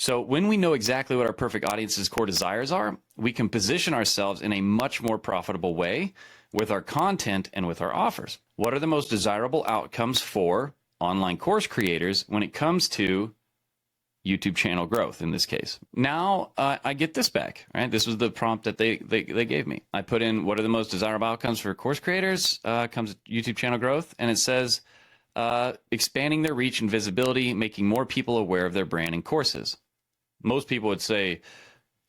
So when we know exactly what our perfect audience's core desires are, we can position ourselves in a much more profitable way with our content and with our offers. What are the most desirable outcomes for online course creators when it comes to YouTube channel growth in this case? Now I get this back, right? This was the prompt that they gave me. I put in what are the most desirable outcomes for course creators comes YouTube channel growth, and it says expanding their reach and visibility, making more people aware of their brand and courses. Most people would say,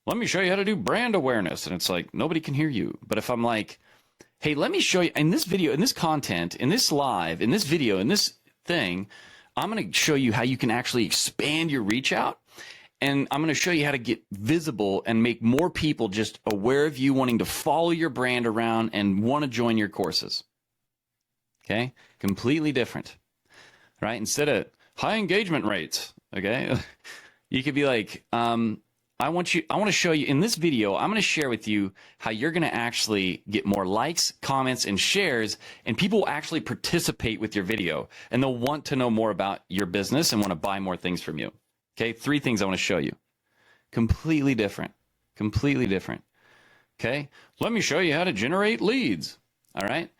let me show you how to do brand awareness. And it's like, nobody can hear you. But if I'm like, hey, let me show you in this video, in this content, in this live, in this video, in this thing, I'm going to show you how you can actually expand your reach out. And I'm going to show you how to get visible and make more people just aware of you, wanting to follow your brand around and want to join your courses. Okay? Completely different, right? Instead of high engagement rates, okay? You could be like, I want to show you in this video, I'm going to share with you how you're going to actually get more likes, comments, and shares, and people will actually participate with your video, and they'll want to know more about your business and want to buy more things from you. Okay, 3 things I want to show you. Completely different. Completely different. Okay, let me show you how to generate leads. All right.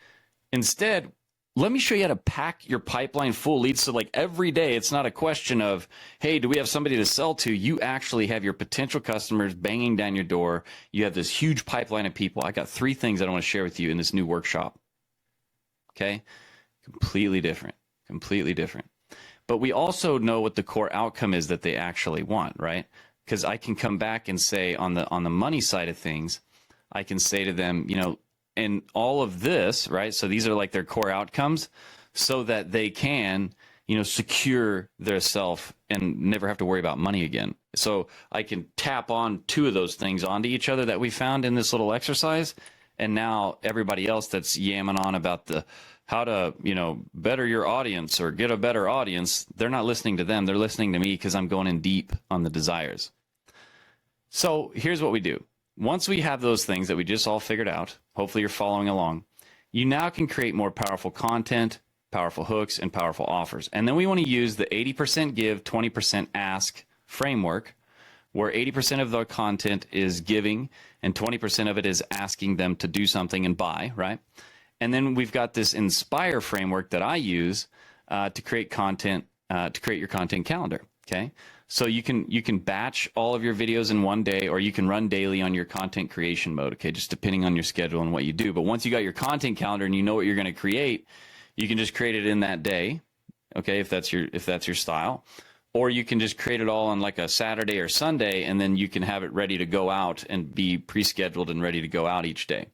Instead, let me show you how to pack your pipeline full leads. So like every day, it's not a question of, hey, do we have somebody to sell to? You actually have your potential customers banging down your door. You have this huge pipeline of people. I got 3 things that I want to share with you in this new workshop. Okay. Completely different. Completely different. But we also know what the core outcome is that they actually want, right? Because I can come back and say on the money side of things, I can say to them, you know, and all of this, right? So these are like their core outcomes so that they can, you know, secure their self and never have to worry about money again. So I can tap on 2 of those things onto each other that we found in this little exercise. And now everybody else that's yamming on about the how to, you know, better your audience or get a better audience, they're not listening to them. They're listening to me because I'm going in deep on the desires. So here's what we do. Once we have those things that we just all figured out, hopefully you're following along, you now can create more powerful content, powerful hooks, and powerful offers. And then we want to use the 80% give, 20% ask framework, where 80% of the content is giving and 20% of it is asking them to do something and buy, right? And then we've got this Inspire framework that I use to create content, to create your content calendar, okay? So you can batch all of your videos in one day, or you can run daily on your content creation mode, okay, just depending on your schedule and what you do. But once you got your content calendar and you know what you're going to create, you can just create it in that day, okay, if that's your style. Or you can just create it all on like a Saturday or Sunday, and then you can have it ready to go out and be pre-scheduled and ready to go out each day.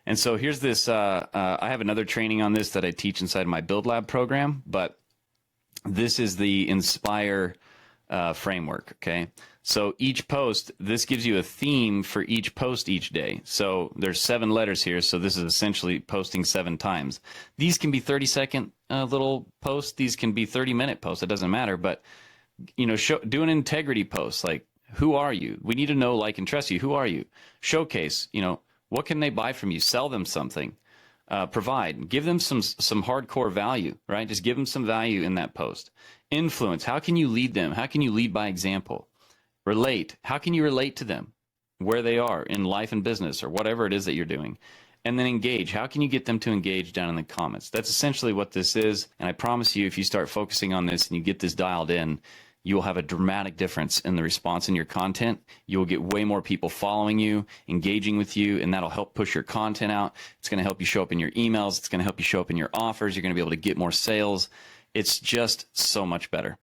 And so here's this, I have another training on this that I teach inside my Build Lab program, but this is the Inspire framework, okay? So each post, this gives you a theme for each post each day. So there's 7 letters here, so this is essentially posting 7 times. These can be 30-second little posts. These can be 30-minute posts. It doesn't matter, but you know, do an integrity post, like, who are you? We need to know, like, and trust you. Who are you? Showcase, you know, what can they buy from you? Sell them something. Provide. Give them some hardcore value, right? Just give them some value in that post. Influence. How can you lead them? How can you lead by example? Relate. How can you relate to them where they are in life and business or whatever it is that you're doing? And then engage. How can you get them to engage down in the comments? That's essentially what this is. And I promise you, if you start focusing on this and you get this dialed in, you will have a dramatic difference in the response in your content. You will get way more people following you, engaging with you, and that'll help push your content out. It's going to help you show up in your emails. It's going to help you show up in your offers. You're going to be able to get more sales. It's just so much better.